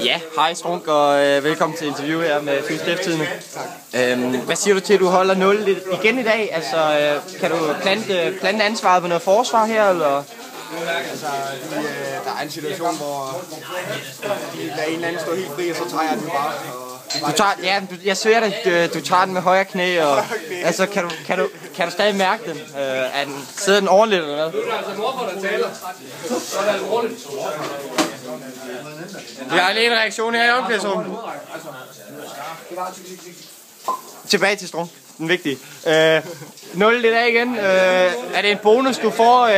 Ja, hej Strunk, og velkommen til interview her med Fyns Stiftstidende. Hvad siger du til, at du holder 0 igen i dag? Altså, kan du plante ansvaret på noget forsvar her, eller? Altså, der er en situation, hvor de lader en eller anden stå helt fri, og så tager jeg den bare. Jeg ser dig, du tager den med højre knæ, og altså, kan du stadig mærke den? Sidder den ordentligt, eller hvad? Vi har en reaktion her i omklædningsrummet. Tilbage til Strunk, den vigtige. 0 i dag igen. Er det en bonus, du får?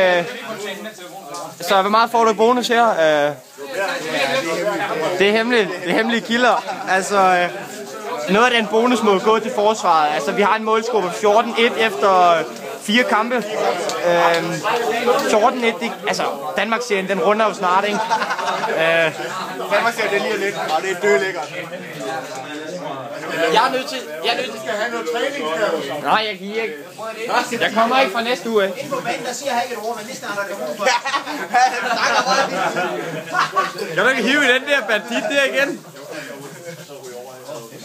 Så hvor meget får du i bonus her? Det er hemmeligt. Det er hemmelige kilder. Altså, noget af den bonus må gå til forsvaret. Altså, vi har en målscore på 14-1 efter 4 kampe. 14-1, altså Danmarksserien, den runder jo snart, ikke? Danmarksserien, det lige lidt, og det er dødlækkert. Jeg er nødt til... Du skal have noget træning, skal du? Nej, jeg giver ikke. Jeg kommer ikke fra næste uge. Der siger jeg ikke et ord, men lige snart der kommer ud. Kan du ikke hive i den der bandit der igen?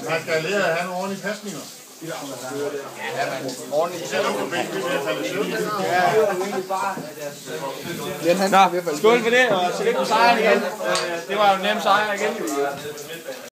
Man skal lære at have nogle ordentlige pasninger. Nå, skål for det, og tillykke med sejren igen. Det var jo en nem sejr igen.